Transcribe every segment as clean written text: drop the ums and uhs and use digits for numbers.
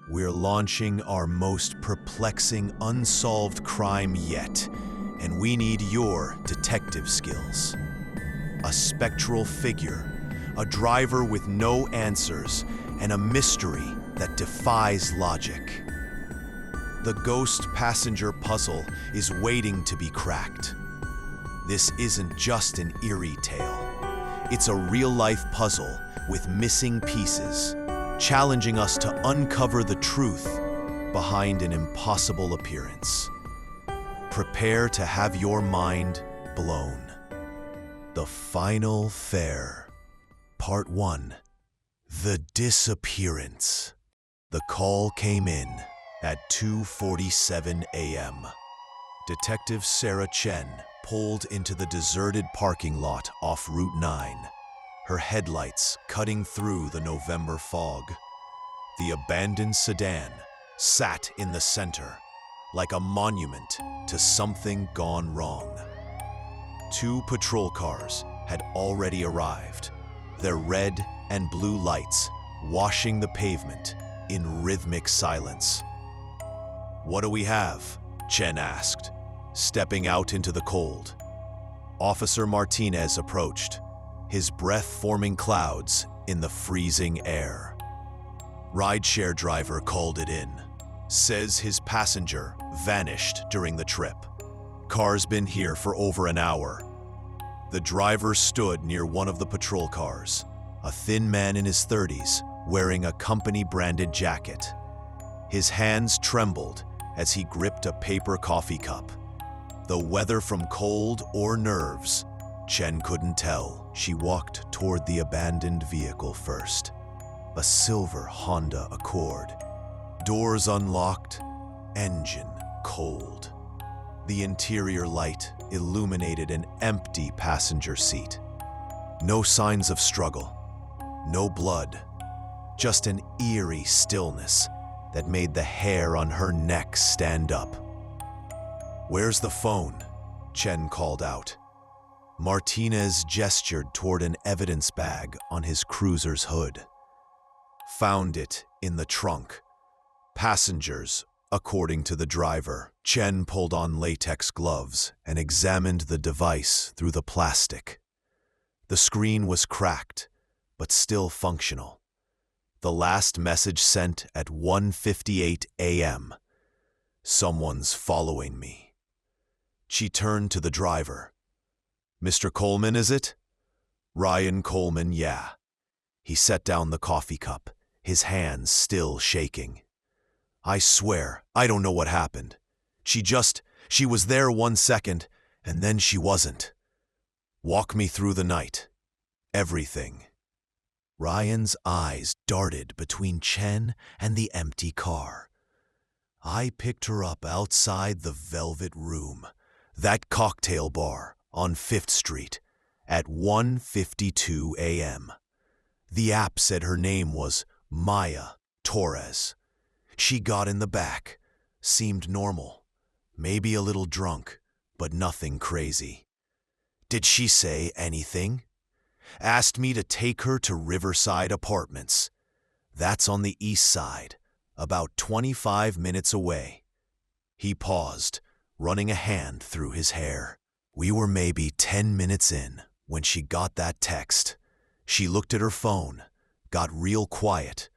We're launching our most perplexing unsolved crime yet, and we need your detective skills. A spectral figure, a driver with no answers, and a mystery that defies logic. The ghost passenger puzzle is waiting to be cracked. This isn't just an eerie tale. It's a real-life puzzle with missing pieces, challenging us to uncover the truth behind an impossible appearance. Prepare to have your mind blown. The Final Fare, Part 1. The Disappearance. The call came in at 2:47 a.m. Detective Sarah Chen pulled into the deserted parking lot off Route 9, her headlights cutting through the November fog. The abandoned sedan sat in the center, like a monument to something gone wrong. 2 patrol cars had already arrived, their red and blue lights washing the pavement in rhythmic silence. "What do we have?" Chen asked, stepping out into the cold. Officer Martinez approached, his breath forming clouds in the freezing air. Rideshare driver called it in. Says his passenger vanished during the trip. Car's been here for over an hour. The driver stood near one of the patrol cars, a thin man in his 30s, wearing a company-branded jacket. His hands trembled as he gripped a paper coffee cup. Though whether from cold or nerves, Chen couldn't tell. She walked toward the abandoned vehicle first. A silver Honda Accord. Doors unlocked, engine cold. The interior light illuminated an empty passenger seat. No signs of struggle, no blood, just an eerie stillness that made the hair on her neck stand up. "Where's the phone?" Chen called out. Martinez gestured toward an evidence bag on his cruiser's hood. "Found it in the trunk. Passengers, according to the driver." Chen pulled on latex gloves and examined the device through the plastic. The screen was cracked, but still functional. The last message sent at 1:58 a.m. "Someone's following me." She turned to the driver. "Mr. Coleman, is it?" "Ryan Coleman, yeah." He set down the coffee cup, his hands still shaking. "I swear, I don't know what happened. She was there 1 second, and then she wasn't. Walk me through the night. Everything." Ryan's eyes darted between Chen and the empty car. "I picked her up outside the Velvet Room, that cocktail bar on 5th Street, at 1:52 a.m. The app said her name was Maya Torres. She got in the back, seemed normal, maybe a little drunk, but nothing crazy. Did she say anything? Asked me to take her to Riverside Apartments. That's on the east side, about 25 minutes away." He paused, running a hand through his hair. "We were maybe 10 minutes in when she got that text. She looked at her phone, got real quiet,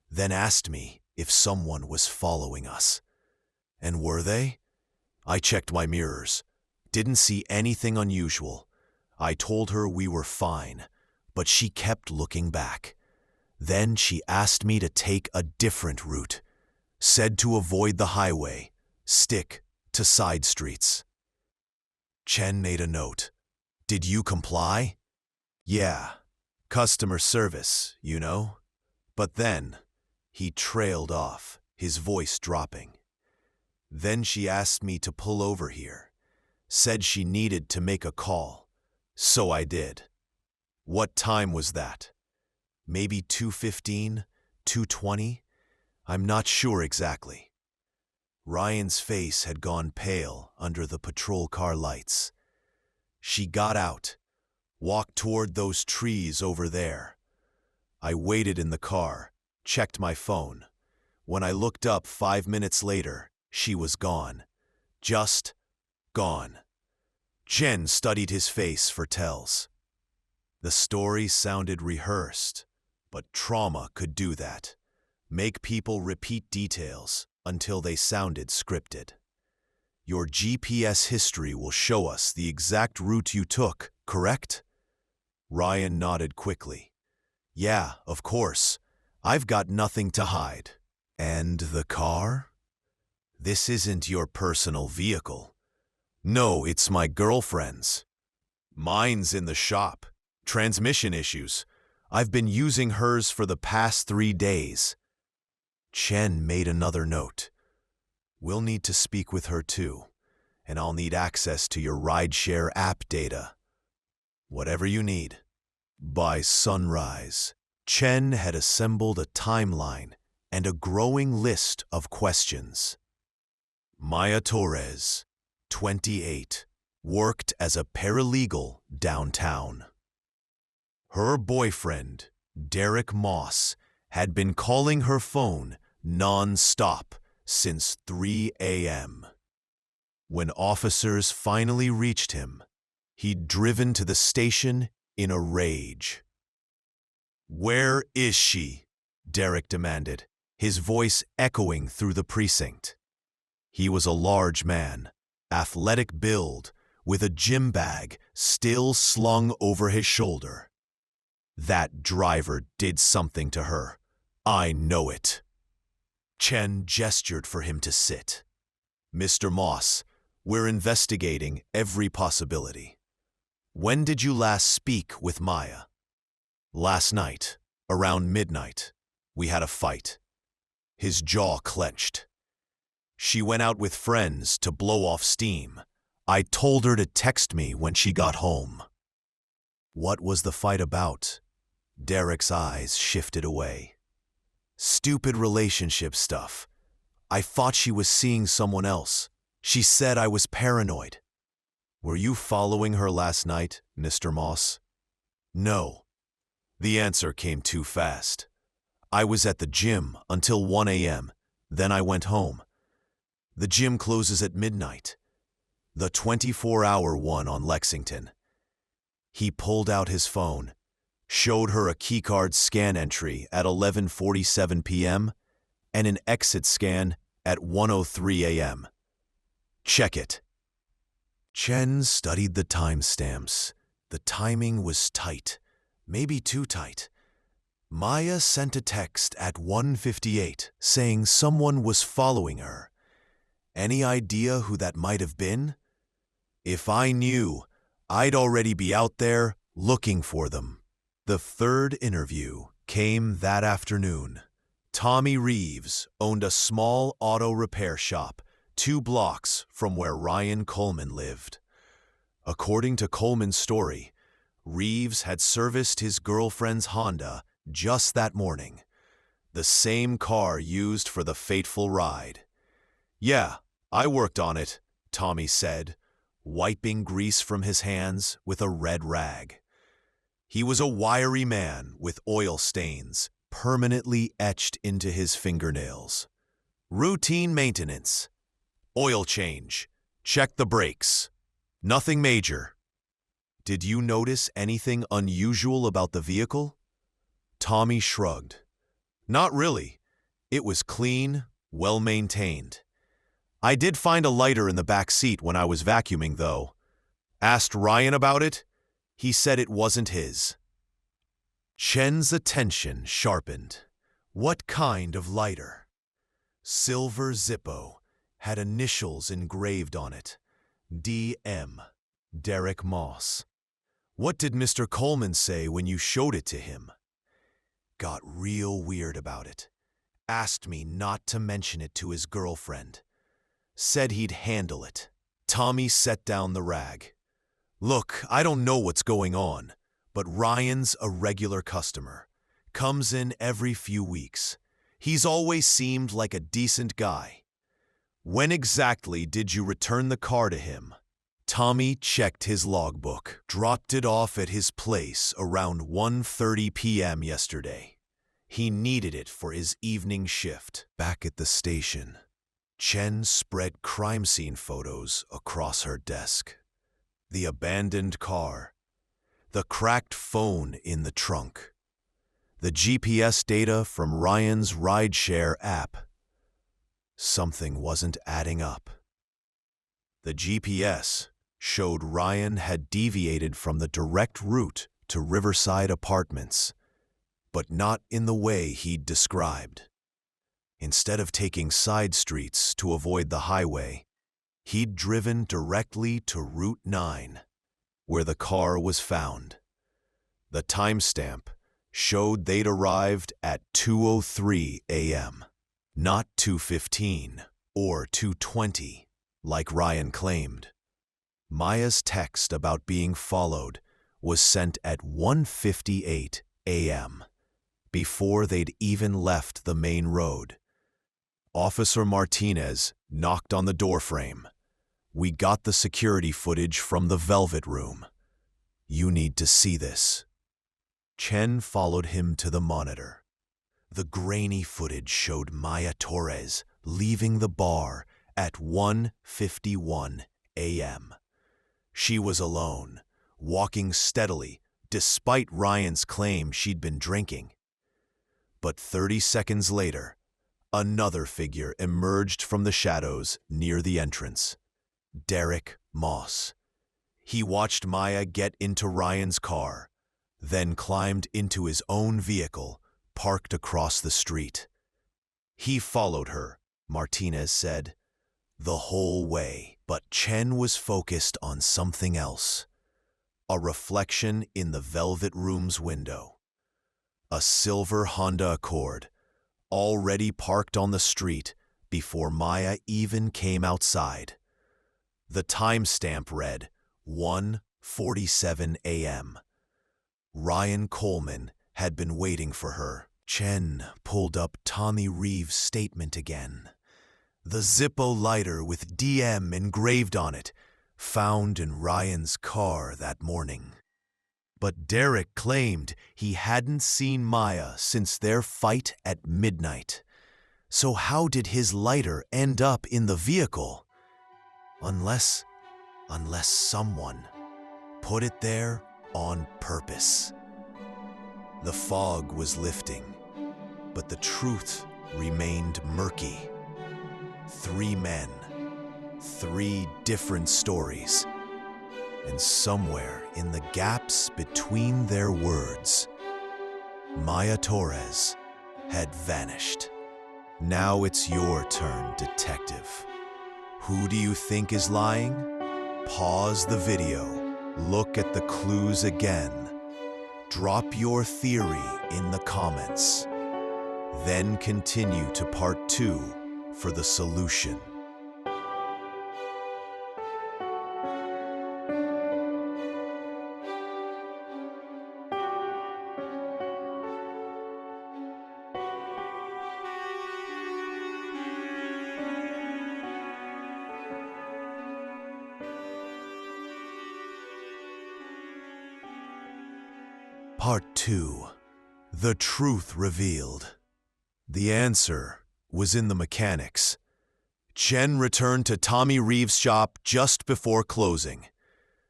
then asked me if someone was following us. And were they? I checked my mirrors. Didn't see anything unusual. I told her we were fine, but she kept looking back. Then she asked me to take a different route. Said to avoid the highway, stick to side streets." Chen made a note. "Did you comply?" "Yeah, customer service, you know." But then, he trailed off, his voice dropping. "Then she asked me to pull over here. Said she needed to make a call. So I did." "What time was that?" "Maybe 2:15, 2:20? I'm not sure exactly." Ryan's face had gone pale under the patrol car lights. "She got out, walked toward those trees over there. I waited in the car, checked my phone. When I looked up 5 minutes later, she was gone. Just gone. Chen studied his face for tells. The story sounded rehearsed, but trauma could do that. Make people repeat details until they sounded scripted. Your GPS history will show us the exact route you took, correct? Ryan nodded quickly. Yeah, of course. I've got nothing to hide. And the car? This isn't your personal vehicle. No, it's my girlfriend's. Mine's in the shop. Transmission issues. I've been using hers for the past 3 days. Chen made another note. We'll need to speak with her too, and I'll need access to your rideshare app data. Whatever you need. By sunrise, Chen had assembled a timeline and a growing list of questions. Maya Torres, 28, worked as a paralegal downtown. Her boyfriend, Derek Moss, had been calling her phone non-stop since 3 a.m. When officers finally reached him, he'd driven to the station in a rage. "Where is she?" Derek demanded, his voice echoing through the precinct. He was a large man, athletic build, with a gym bag still slung over his shoulder. That driver did something to her. I know it. Chen gestured for him to sit. Mr. Moss, we're investigating every possibility. When did you last speak with Maya? Last night, around midnight. We had a fight. His jaw clenched. She went out with friends to blow off steam. I told her to text me when she got home. What was the fight about? Derek's eyes shifted away. Stupid relationship stuff. I thought she was seeing someone else. She said I was paranoid. Were you following her last night, Mr. Moss? No. The answer came too fast. I was at the gym until 1 a.m. Then I went home. The gym closes at midnight. The 24-hour one on Lexington. He pulled out his phone, showed her a keycard scan entry at 11:47 p.m. and an exit scan at 1:03 a.m. Check it. Chen studied the timestamps. The timing was tight, maybe too tight. Maya sent a text at 1:58 saying someone was following her. Any idea who that might have been? If I knew, I'd already be out there looking for them. The third interview came that afternoon. Tommy Reeves owned a small auto repair shop 2 blocks from where Ryan Coleman lived. According to Coleman's story, Reeves had serviced his girlfriend's Honda just that morning, the same car used for the fateful ride. Yeah, I worked on it, Tommy said, wiping grease from his hands with a red rag. He was a wiry man with oil stains permanently etched into his fingernails. Routine maintenance. Oil change. Check the brakes. Nothing major. Did you notice anything unusual about the vehicle? Tommy shrugged. Not really. It was clean, well-maintained. I did find a lighter in the back seat when I was vacuuming, though. Asked Ryan about it. He said it wasn't his. Chen's attention sharpened. What kind of lighter? Silver Zippo had initials engraved on it. D.M. Derek Moss. What did Mr. Coleman say when you showed it to him? Got real weird about it. Asked me not to mention it to his girlfriend. Said he'd handle it. Tommy set down the rag. Look, I don't know what's going on, but Ryan's a regular customer. Comes in every few weeks. He's always seemed like a decent guy. When exactly did you return the car to him? Tommy checked his logbook. Dropped it off at his place around 1:30 p.m. yesterday. He needed it for his evening shift. Back at the station, Chen spread crime scene photos across her desk. The abandoned car, the cracked phone in the trunk, the GPS data from Ryan's rideshare app. Something wasn't adding up. The GPS showed Ryan had deviated from the direct route to Riverside Apartments, but not in the way he'd described. Instead of taking side streets to avoid the highway, he'd driven directly to Route 9, where the car was found. The timestamp showed they'd arrived at 2:03 a.m., not 2:15 or 2:20, like Ryan claimed. Maya's text about being followed was sent at 1:58 a.m., before they'd even left the main road. Officer Martinez knocked on the doorframe. "We got the security footage from the Velvet Room. You need to see this." Chen followed him to the monitor. The grainy footage showed Maya Torres leaving the bar at 1:51 a.m. She was alone, walking steadily, despite Ryan's claim she'd been drinking. But 30 seconds later, another figure emerged from the shadows near the entrance. Derek Moss. He watched Maya get into Ryan's car, then climbed into his own vehicle, parked across the street. He followed her, Martinez said, the whole way, but Chen was focused on something else. A reflection in the Velvet Room's window. A silver Honda Accord, already parked on the street before Maya even came outside. The timestamp read 1:47 a.m. Ryan Coleman had been waiting for her. Chen pulled up Tommy Reeves' statement again. The Zippo lighter with DM engraved on it, found in Ryan's car that morning. But Derek claimed he hadn't seen Maya since their fight at midnight. So how did his lighter end up in the vehicle? Unless someone put it there on purpose. The fog was lifting, but the truth remained murky. 3 men, 3 different stories, and somewhere in the gaps between their words, Maya Torres had vanished. Now it's your turn, detective. Who do you think is lying? Pause the video, look at the clues again. Drop your theory in the comments. Then continue to part 2 for the solution. Part 2. The Truth Revealed. The answer was in the mechanics. Chen returned to Tommy Reeves' shop just before closing.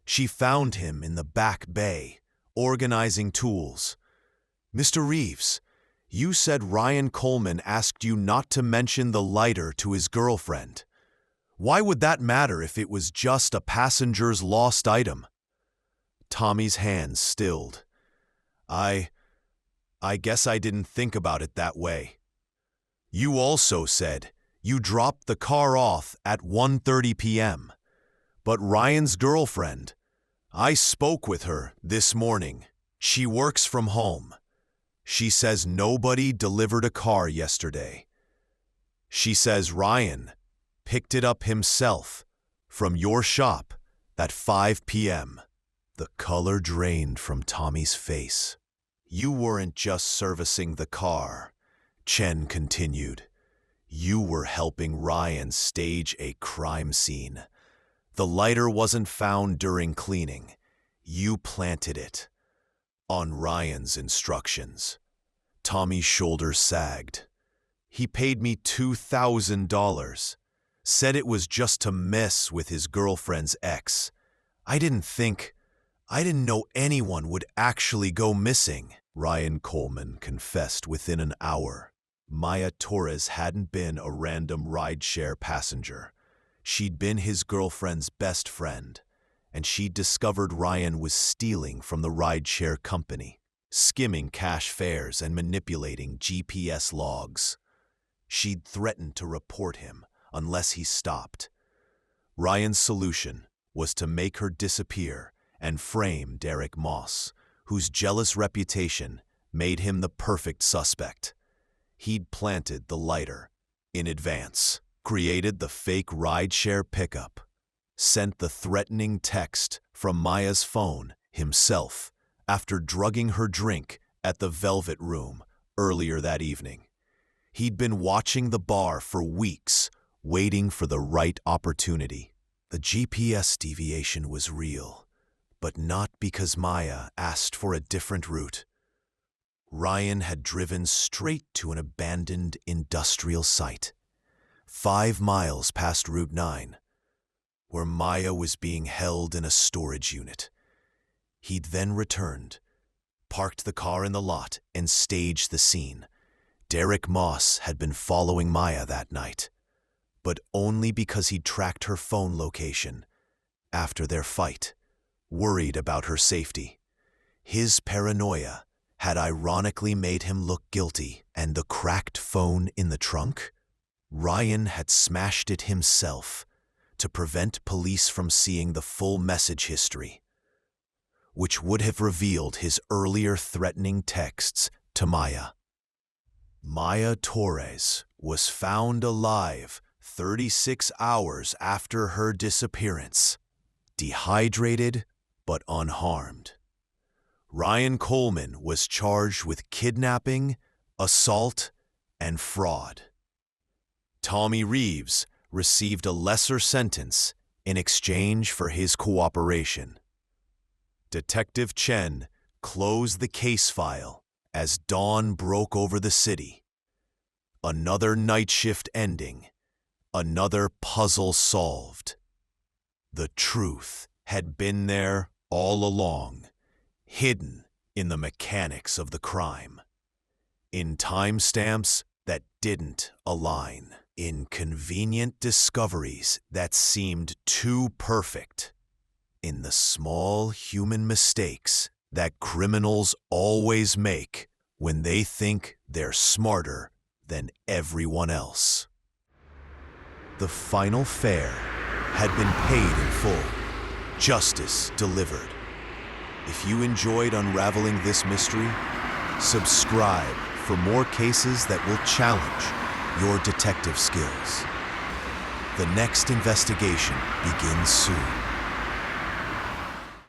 She found him in the back bay, organizing tools. "Mr. Reeves, you said Ryan Coleman asked you not to mention the lighter to his girlfriend. Why would that matter if it was just a passenger's lost item?" Tommy's hands stilled. I guess I didn't think about it that way. You also said you dropped the car off at 1:30 p.m. But Ryan's girlfriend, I spoke with her this morning. She works from home. She says nobody delivered a car yesterday. She says Ryan picked it up himself from your shop at 5 p.m. The color drained from Tommy's face. You weren't just servicing the car, Chen continued. You were helping Ryan stage a crime scene. The lighter wasn't found during cleaning. You planted it. On Ryan's instructions. Tommy's shoulders sagged. He paid me $2,000. Said it was just to mess with his girlfriend's ex. I didn't know anyone would actually go missing. Ryan Coleman confessed within an hour. Maya Torres hadn't been a random rideshare passenger. She'd been his girlfriend's best friend, and she'd discovered Ryan was stealing from the rideshare company, skimming cash fares and manipulating GPS logs. She'd threatened to report him unless he stopped. Ryan's solution was to make her disappear and frame Derek Moss, whose jealous reputation made him the perfect suspect. He'd planted the lighter in advance, created the fake rideshare pickup, sent the threatening text from Maya's phone himself after drugging her drink at the Velvet Room earlier that evening. He'd been watching the bar for weeks, waiting for the right opportunity. The GPS deviation was real, but not because Maya asked for a different route. Ryan had driven straight to an abandoned industrial site, 5 miles past Route 9, where Maya was being held in a storage unit. He'd then returned, parked the car in the lot, and staged the scene. Derek Moss had been following Maya that night, but only because he'd tracked her phone location after their fight, worried about her safety. His paranoia had ironically made him look guilty, and the cracked phone in the trunk? Ryan had smashed it himself to prevent police from seeing the full message history, which would have revealed his earlier threatening texts to Maya. Maya Torres was found alive 36 hours after her disappearance, dehydrated but unharmed. Ryan Coleman was charged with kidnapping, assault, and fraud. Tommy Reeves received a lesser sentence in exchange for his cooperation. Detective Chen closed the case file as dawn broke over the city. Another night shift ending, another puzzle solved. The truth had been there all along, hidden in the mechanics of the crime, in timestamps that didn't align, in convenient discoveries that seemed too perfect, in the small human mistakes that criminals always make when they think they're smarter than everyone else. The final fare had been paid in full, justice delivered. If you enjoyed unraveling this mystery, subscribe for more cases that will challenge your detective skills. The next investigation begins soon.